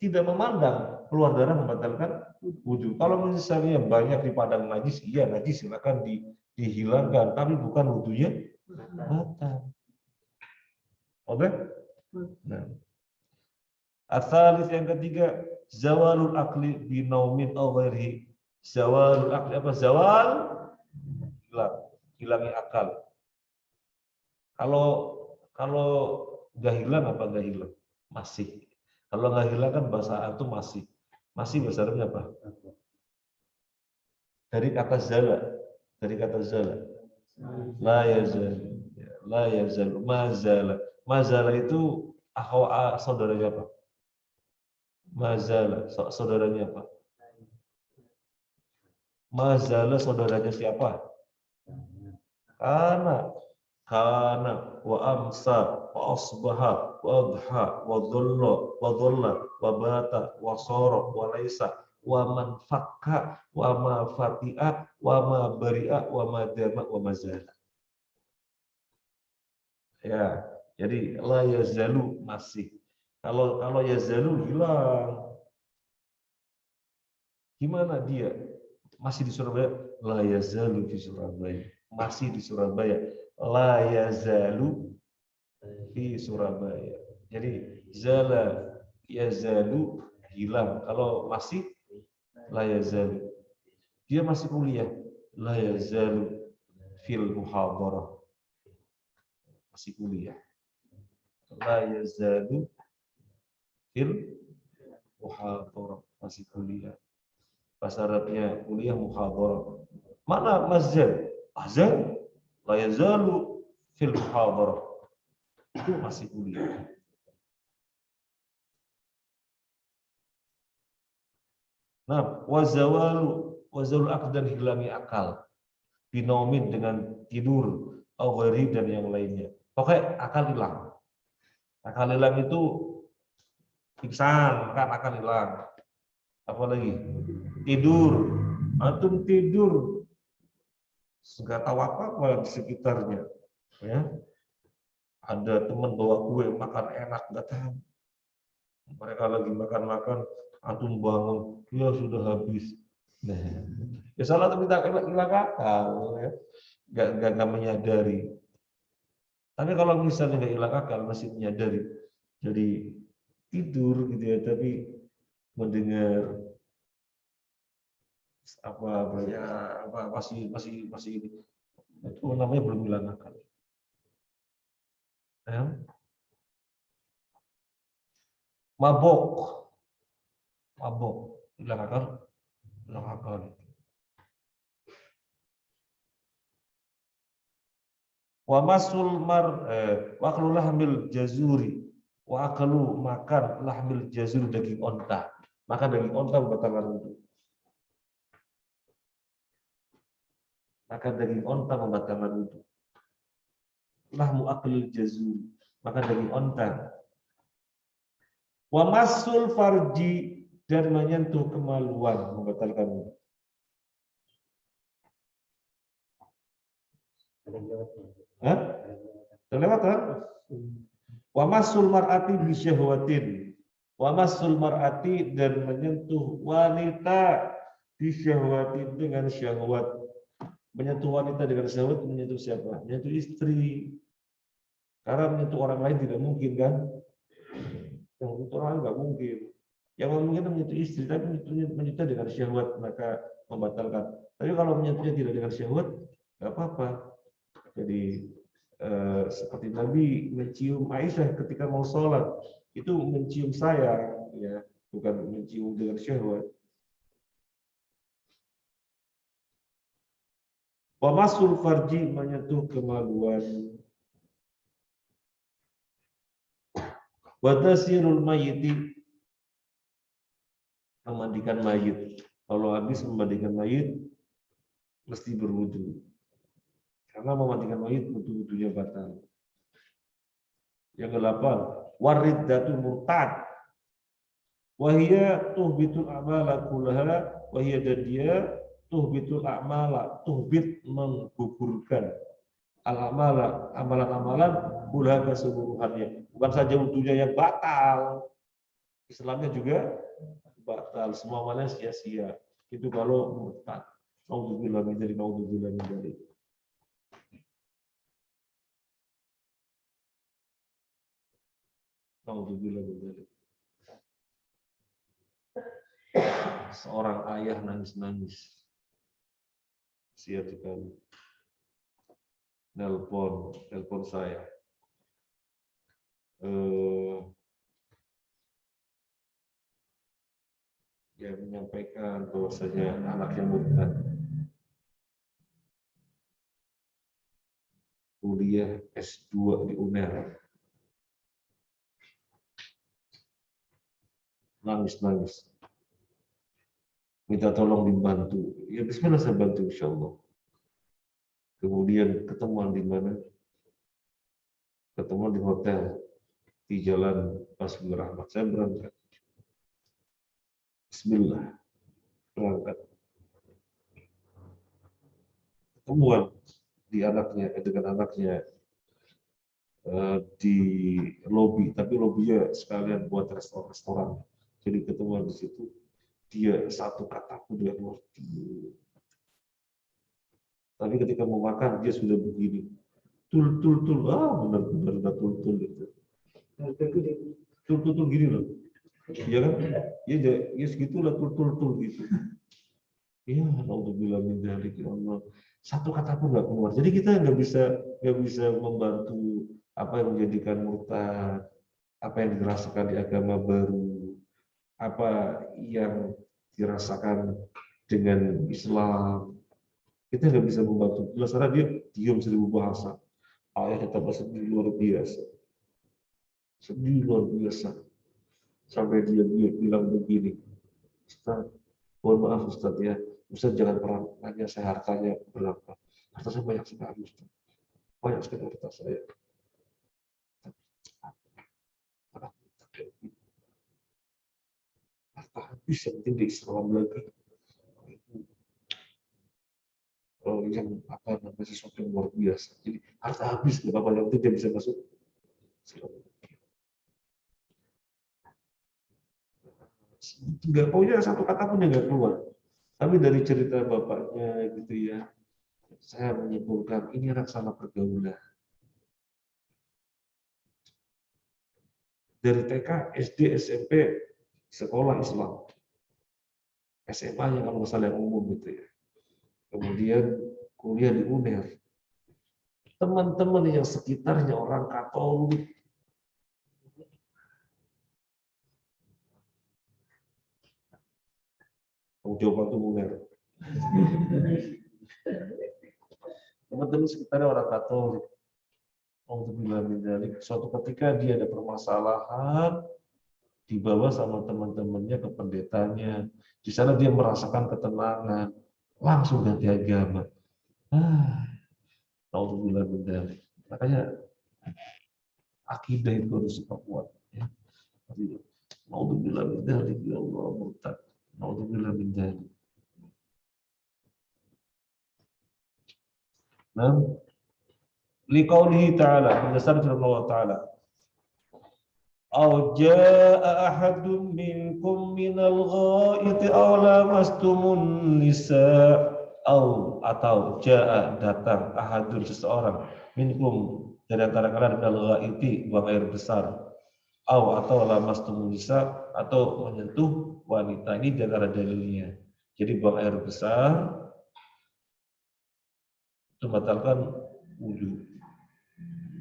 tidak memandang keluar darah membatalkan wudu. Kalau misalnya banyak di padang najis, iya najis silakan dihilangkan, tapi bukan wudunya batal. Oke? Nah. Asalis yang ketiga, zawalul akli binaumin aw ghairihi. Zawalul akli apa? Zawal hilangnya akal. Kalau nggak hilang apa nggak hilang? Masih. Kalau nggak hilang kan bahasa antum masih. Masih bahasa Arabnya apa? Dari kata zala. La yazal. La yazal. Mazala. Mazala itu saudaranya apa? Mazala, saudaranya apa? Mazala saudaranya siapa? Kana wa amsa wa asbaha wa adha wa dhalla wa bata wa sara wa laisa wa man fakka wa ma fati'a wa ma bari'a wa ma dama wa mazala. Ya, jadi la yazalu masih. Kalau yazalu hilang. Gimana dia? Masih di Surabaya? La yazalu di Surabaya. Masih di Surabaya. La yazalu di Surabaya. Jadi zala yazalu hilang. Kalau masih la yazalu. Dia masih kuliah. La yazalu fil muhadharah. Masih kuliah. La yazalu fil muhadharah. Masih kuliah. Bahasa Arabnya kuliah muhadharah. Mana mazal? Azal la yazalu fil muhadharah. Itu masih kuliah. Nah, wazawalu akdan hilangi akal. Binomin dengan tidur, awari dan yang lainnya. Pokoknya akal hilang. Akal hilang itu pingsan, kan akal hilang. Apalagi tidur, antum tidur, nggak tahu apa di sekitarnya. Ya, ada teman bawa kue, makan enak, nggak tahu. Mereka lagi makan-makan, antum bangun, ya sudah habis. Nah, ya salah itu minta hilang akal, ya. Nggak menyadari. Tapi kalau misalnya nggak hilang akal, masih menyadari, jadi tidur gitu ya, tapi mendengar masih ini, itu namanya belum hilang akal. Ya. Mabok, hilang akal, hilang akal. Wa masul wa akalu lahmil jazuri, wa akalu makan lahmil jazuri, daging onta. Makan daging onta membatalkan wudu. Makan daging onta membatalkan wudu. Lahmu aklil jazuri, makan daging onta. Wa masul farji, dan menyentuh kemaluan membatalkan wudu. Hah? Terlewat kan? Wa masul mar'ati bisyahwatin. Wa masul mar'ati, dan menyentuh wanita bisyahwatin, dengan syahwat. Menyentuh wanita dengan syahwat, menyentuh siapa? Menyentuh istri. Karena menyentuh orang lain tidak mungkin kan? Yang menyentuh orang lain nggak mungkin. Yang mungkin menyentuh istri, tapi menyentuh dengan syahwat, maka membatalkan. Tapi kalau menyentuhnya tidak dengan syahwat, nggak apa-apa. Jadi seperti Nabi mencium Aisyah ketika mau sholat, itu mencium sayang, ya, bukan mencium dengan syahwat. Wamasul farji, menyentuh kemaluan. Watasirul mayiti, memandikan mayit. Kalau habis memandikan mayit, mesti berwudu. Karena memandikan mayit wudu-wudunya batal. Yang ke-8, wariddatul murtad. Wahia tuhbitul a'mala kullaha, wahia, dan dia tuhbitul a'mala, tuhbit menggugurkan al-a'mala, amalan-amalan kullaha keseluruhannya. Bukan saja wudunya yang batal, Islamnya juga batal, semua amalan sia-sia. Itu kalau murtad. Naudzubillah min dzalik, naudzubillah min dzalik. Naudzubillah min dzalik. Seorang ayah nangis-nangis. Siap sekali. Nelpon saya. Dia menyampaikan bahwasanya anaknya murtad. Kuliah S2 di UNER. Nangis-nangis. Minta tolong dibantu. Ya bismillah, saya bantu insyaallah. Kemudian ketemuan di mana? Ketemuan di hotel di Jalan Masjidil Rahmat. Saya berangkat. Bismillah, berangkat. Ketemuan di anaknya dengan anaknya. di lobi, tapi lobinya sekalian buat restoran. Jadi ketemu di situ, dia satu kata pun dia ngerti. Tapi ketika mau makan dia sudah begini, tul, benar-benar tul gitu. Tul gini loh, iya kan? Ya segitulah tul gitu. Ya, alhamdulillah min dzalik, ya Allah. Satu kata pun nggak keluar. Jadi kita nggak bisa membantu apa yang menjadikan murtad, apa yang dirasakan di agama baru, apa yang dirasakan dengan Islam. Kita nggak bisa membantu. Jelas karena dia diam 1000 bahasa. Ayahnya tambah sedih luar biasa. Sedih luar biasa. Sampai dia bilang begini, Ustaz, mohon maaf Ustaz ya, Ustaz jangan pernah nanya saya hartanya berapa. Harta saya banyak sekali Ustaz. Banyak sekali harta saya. Harta habis yang penting di Islam lagi. Yang apa namanya sesuatu yang luar biasa. Jadi harta habis nggak apa-apa, yang penting dia bisa masuk Islam. Nggak punya satu kata pun yang nggak keluar. Tapi dari cerita bapaknya gitu ya, saya menyimpulkan ini anak salah pergaulan. Dari TK, SD, SMP, sekolah Islam. SMA-nya kalau masalah yang umum gitu ya. Kemudian kuliah di UNER. Teman-teman yang sekitarnya orang Katolik. Jawaban itu UNER. Teman-teman sekitarnya orang Katolik. Suatu ketika dia ada permasalahan, dibawa sama teman-temannya ke pendetanya. Di sana dia merasakan ketenangan, langsung ganti agama. Alhamdulillah. Makanya akidah itu harus kuat. Ya. Alhamdulillah, ya Allah, murtad. Alhamdulillah. Nah, liqaulihi ta'ala, berdasarkan firman Allah Ta'ala. Aw jaa ahadun minkum minal ghaiti aw lamastumun nisa atau jaa datang ahadun seseorang minkum dari antara kalian minal ghaiti buang air besar atau lamastumun nisa atau menyentuh wanita. Ini di antara dalilnya. Jadi buang air besar itu membatalkan wudu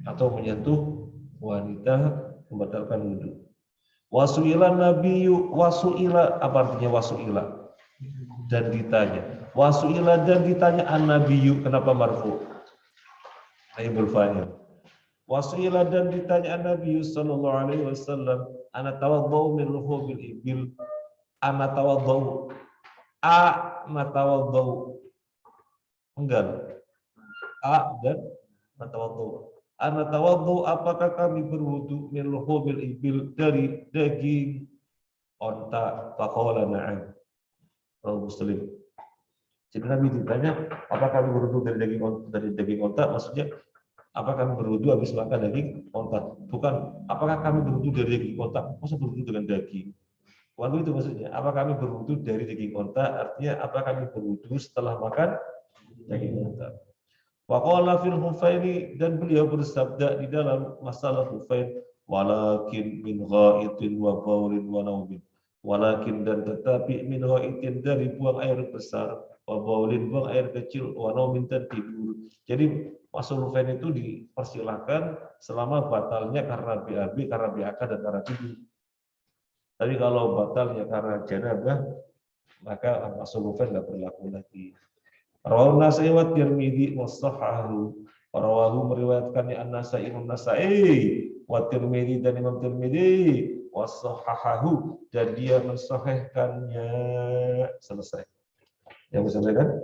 atau menyentuh wanita membatalkan wudu. Wasuila nabiyyu, wasuila apa artinya wasuila? Dan ditanya. Wasuila dan ditanya an-nabiyyu, kenapa marfu? Naibul fa'il. Wasuila dan ditanya an-nabiyyu sallallahu alaihi wasallam, ana tawaddau min luhubil ibil, ana tawaddau enggak. Dan tawaddau. Ana tawaddu, apakah kami berwudu min luhumil ibil dari daging onta? Faqala na'am. Rawi Muslim. Jadi Nabi ditanya, apakah kami berwudu dari daging onta? Maksudnya, apakah kami berwudu habis makan daging onta? Bukan, apakah kami berwudu dari daging onta? Masa berwudu dengan daging? Waktu itu maksudnya, apakah kami berwudu dari daging onta? Artinya, apakah kami berwudu setelah makan daging onta? Waqala fil hufaini, dan beliau bersabda di dalam masalah hufain, walakin min ghaitin wa baulin wa naumin. Walakin dan tetapi min ghaitin dari buang air besar, wa baulin buang air kecil, wa naumin dan tidur. Jadi masuk hufain itu dipersilakan selama batalnya karena BAB, karena BAK dan karena tidur. Tapi kalau batalnya karena janabah, maka masuk hufain nggak berlaku lagi. Rawahu Nasai wa Tirmidzi wa sahahu. Rawahu meriwayatkannya An-Nasai, Imam Nasai, wa Tirmidzi dan Imam Tirmidzi, wa sahahu dan dia mensahihkannya. Selesai. Yang bisa kan?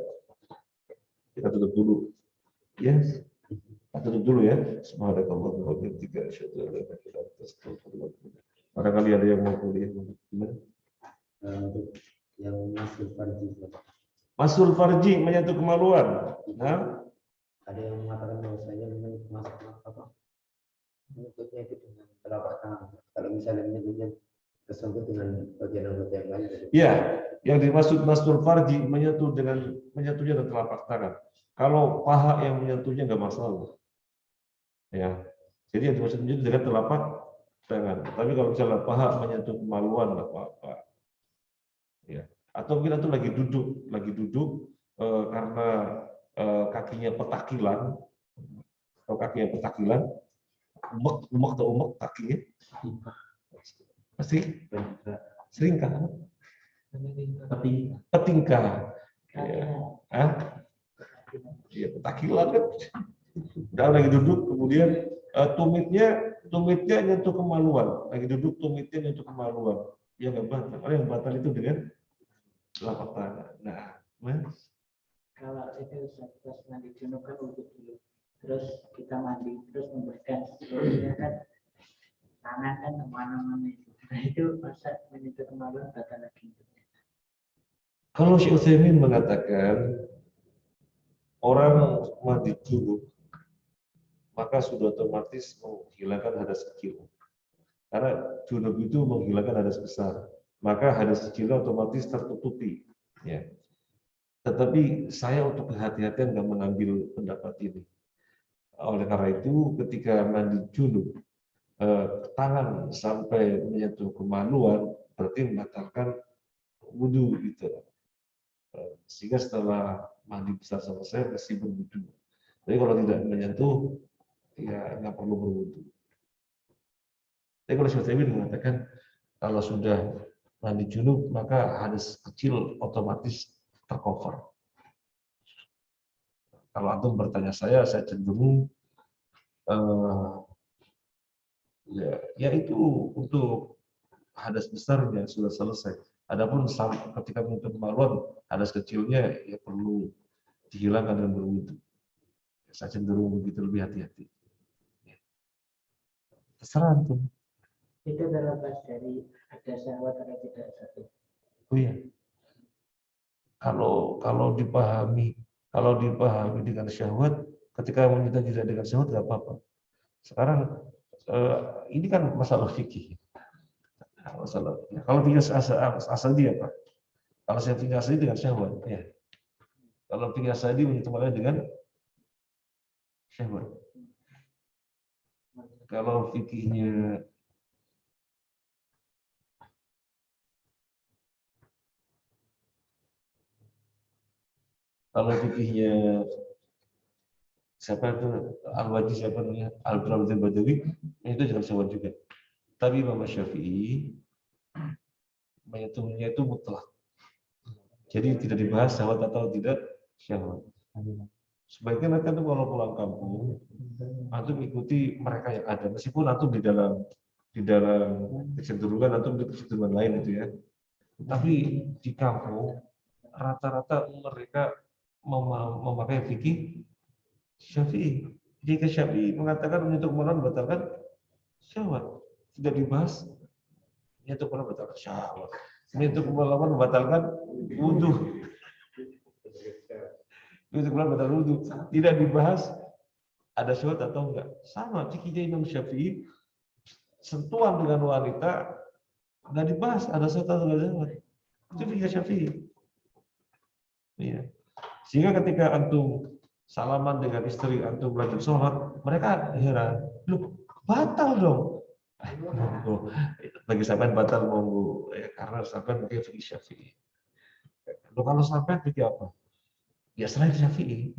Kita tutup dulu. Ya. Kita tutup dulu ya. Subhanallah wa bihamdihi asyhadu an la ilaha illa anta astaghfiruka wa atubu ilaik. Barangkali ada yang mau kuliah gimana?
Yang masuk farji.
Masul farji, menyentuh kemaluan. Nah,
Ada yang mengatakan bahwasanya masuk apa? Menyebutnya itu dengan telapak tangan. Kalau misalnya menyebutnya tersebut dengan bagian anggota yang lain.
Ya, yang dimaksud mastul farji menyentuhnya dengan telapak tangan. Kalau paha yang menyentuhnya nggak masalah. Ya, jadi yang dimaksud menyentuh dengan telapak tangan. Tapi kalau misalnya paha menyentuh kemaluan nggak apa-apa. Ya. Atau mungkin itu lagi duduk karena kakinya petakilan, atau kakinya petakilan, umek atau umek kakinya, pasti sering kan? Petingkah. Ya. Hah? Ya, petakilan kan. Udah lagi duduk, kemudian tumitnya nyentuh kemaluan. Lagi duduk, tumitnya nyentuh kemaluan. Ya nggak batal. Karena yang batal itu dengan telapak tangan. Nah, Mas.
Kalau itu pas mandi junub kan wudhu dulu, terus kita mandi, terus membersihkan seluruhnya kan tangan kan kemana-mana itu. Nah itu masa menyentuh kemaluan batal lagi.
Kalau Syekh Utsaimin mengatakan orang mandi junub maka sudah otomatis menghilangkan hadas kecil. Karena junub itu menghilangkan hadas besar, maka hadas kecilnya otomatis tertutupi. Ya. Tetapi saya untuk kehati-hatian nggak mengambil pendapat ini. Oleh karena itu, ketika mandi junub, tangan sampai menyentuh kemaluan, berarti membatalkan wudhu gitu. Sehingga setelah mandi besar selesai, mesti berwudhu. Tapi kalau tidak menyentuh, ya nggak perlu berwudhu. Tapi kalau Syekh Utsaimin mengatakan kalau sudah mandi junub, maka hadas kecil otomatis tercover. Kalau antum bertanya saya cenderung ya itu untuk hadas besarnya sudah selesai. Adapun ketika menutup kemaluan, hadas kecilnya ya perlu dihilangkan dengan berwudu. Saya cenderung begitu, lebih hati-hati. Terserah antum.
Itu terlepas dari ada syahwat atau tidak satu.
Oh iya. Kalau dipahami dengan syahwat, ketika wanita tidak dengan syahwat nggak apa-apa. Sekarang ini kan masalah fikih. Masalah. Kalau fikih asal dia apa? Kalau saya fikih asal dengan syahwat, ya. Kalau fikih asal dia menyebutkan dengan syahwat. Kalau fikihnya siapa itu Al-Wajid, siapa namanya, Al-Barawi Badawi, itu jangan syahwat juga. Tapi Imam Syafi'i menghitungnya itu mutlak. Jadi tidak dibahas syahwat atau tidak syahwat. Sebaiknya nanti antum kalau pulang kampung, antum ikuti mereka yang ada, meskipun antum di dalam kecenderungan antum di kecenderungan lain itu ya. Tapi di kampung rata-rata mereka memakai fikih Syafi'i. Jika Syafi'i mengatakan menyentuh kemaluan batalkan syahwat, tidak dibahas menyentuh kemaluan batalkan syahwat, menyentuh kemaluan membatalkan wudhu, menyentuh kemaluan batalkan wudhu, tidak dibahas ada syahwat atau enggak. Sama fikihnya Imam Syafi'i, sentuhan dengan wanita nggak dibahas ada syahwat atau enggak syahwat. Itu fikih Syafi'i. Iya. Sehingga ketika antum salaman dengan istri antum lanjut sholat, mereka heran, loh batal dong. Bagi sampean batal monggo, ya, karena sampean pakai fikih Syafi'i. Loh kalau sampean fikih apa? Ya selain Syafi'i.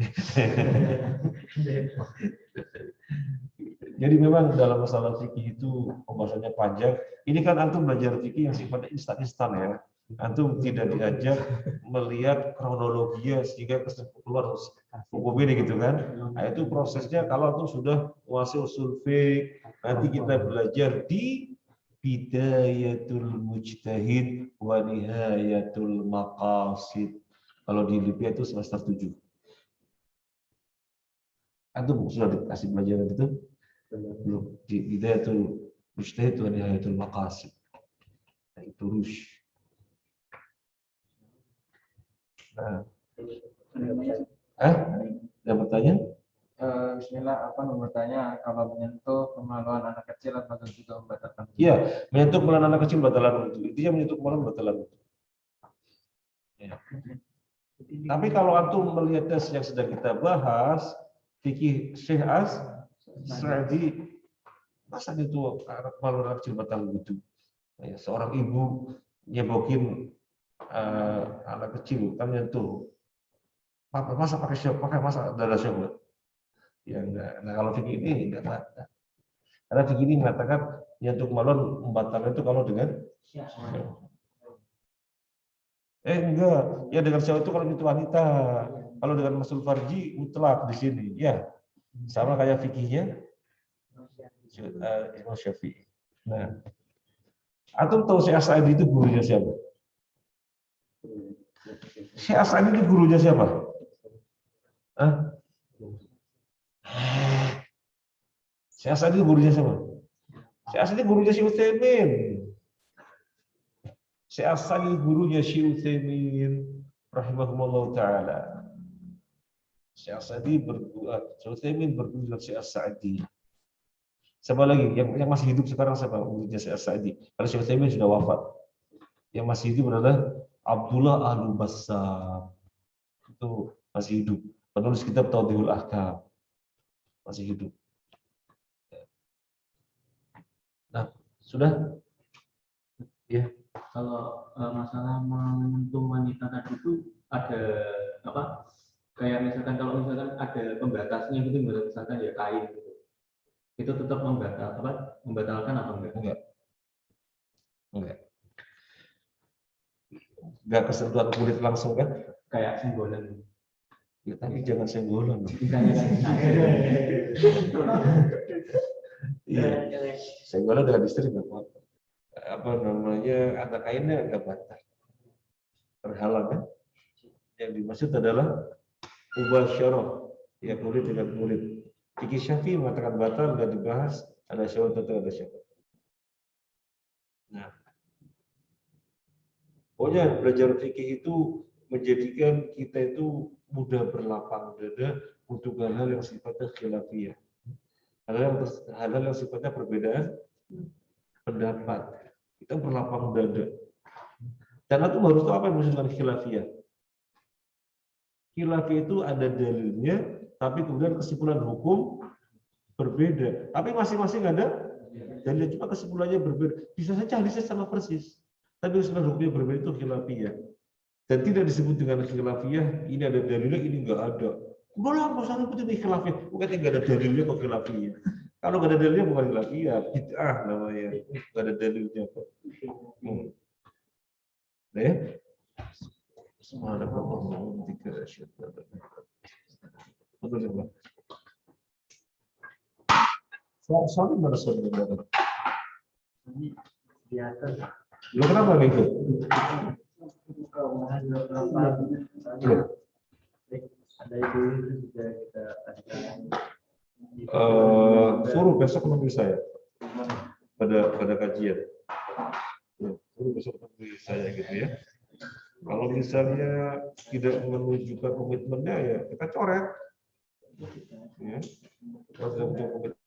Jadi memang dalam masalah fikih itu pembahasannya panjang. Ini kan antum belajar fikih yang sifatnya instan-instan ya. Antum tidak diajak melihat kronologinya sehingga keluar hukum ini gitu kan. Nah itu prosesnya kalau antum sudah menguasai usul fiqh, nanti kita belajar di bidayatul mujtahid wa nihayatul maqasid. Kalau di LIPI itu semester 7. Antum sudah dikasih pelajaran itu? Belum. Di bidayatul mujtahid wa nihayatul maqasid. Nah, itu rush. Nah, ada pertanyaan?
Bismillah, apa bertanya kalau menyentuh kemaluan anak kecil apakah juga membatalkan?
Iya, menyentuh kemaluan anak kecil batalan wudu. Intinya menyentuh kemaluan batalan wudu. Ya. Tapi kalau antum melihat tes yang sedang kita bahas, fikih Syekh As-Sa'di, masa itu anak kemaluan anak kecil batalan wudu. Ya, seorang ibu nyebokin anak kecil kan nyentuh. Masa pakai masa darah syahwat? Ya enggak. Nah kalau fikih ini enggak batal. Karena fikih ini mengatakan nyentuh kemaluan membatalkan itu kalau dengan enggak. Ya dengan syahwat itu kalau nyentuh wanita. Kalau dengan masul farji mutlak di sini. Ya. Sama kayak fikihnya Imam Syafi'i. Nah, antum tahu Syekh As-Sa'di itu gurunya siapa? Syekh As-Sa'di itu gurunya siapa? Hah? Syekh As-Sa'di gurunya siapa? Syekh As-Sa'di gurunya Syekh Utsaimin. Syekh As-Sa'di gurunya Syekh Utsaimin rahimahullah taala. Syekh As-Sa'di Syekh Utsaimin berguru dengan Syekh As-Sa'di. Siapa lagi yang masih hidup sekarang siapa gurunya Syekh As-Sa'di? Karena Syekh Utsaimin sudah wafat. Yang masih hidup adalah Abdullah Al-Bassam. Itu masih hidup. Penulis kitab Tawdihul Ahkam. Masih hidup. Nah, sudah? Ya.
Kalau masalah menyentuh wanita tadi itu ada apa? Kayak misalkan kalau misalkan ada pembatasnya gitu, misalkan ya kain gitu, itu tetap membatalkan atau enggak?
Enggak kesentuhan kulit langsung kan?
Kayak senggolan.
Ya, tapi jangan senggolan. Iya. Senggolan dengan istri enggak apa-apa. Apa namanya, ada kainnya enggak batal. Terhalang kan? Yang dimaksud adalah mubasyarah, ya kulit dengan kulit. Fikih Syafi'i mengatakan batal, enggak dibahas ada syahwat atau ada syahwat. Nah, pokoknya belajar fikih itu menjadikan kita itu mudah berlapang dada untuk hal-hal yang sifatnya khilafiyah. Hal-hal yang sifatnya perbedaan pendapat. Kita berlapang dada. Dan itu harus tahu apa yang maksud dengan khilafiyah. Khilafiyah itu ada dalilnya, tapi kemudian kesimpulan hukum berbeda. Tapi masing-masing ada dalil, cuma kesimpulannya berbeda. Bisa saja hadisnya sama persis, tapi kesimpulan hukumnya berbeda, itu khilafiyah. Dan tidak disebut dengan khilafiyah, ini ada dalilnya, ini enggak ada. Udah lah, nggak usah ribut ini khilafiyah. Bukan enggak ada dalilnya kok khilafiyah. Kalau enggak ada dalilnya bukan khilafiyah, bid'ah namanya. Enggak ada dalilnya kok. Ya. Soalnya mana soalnya? Lo kenapa gitu? Suruh besok menemui saya pada kajian. Suruh besok menemui saya gitu ya. Kalau misalnya tidak menunjukkan komitmennya ya kita coret. Ya. Kalau tidak menunjukkan komitmen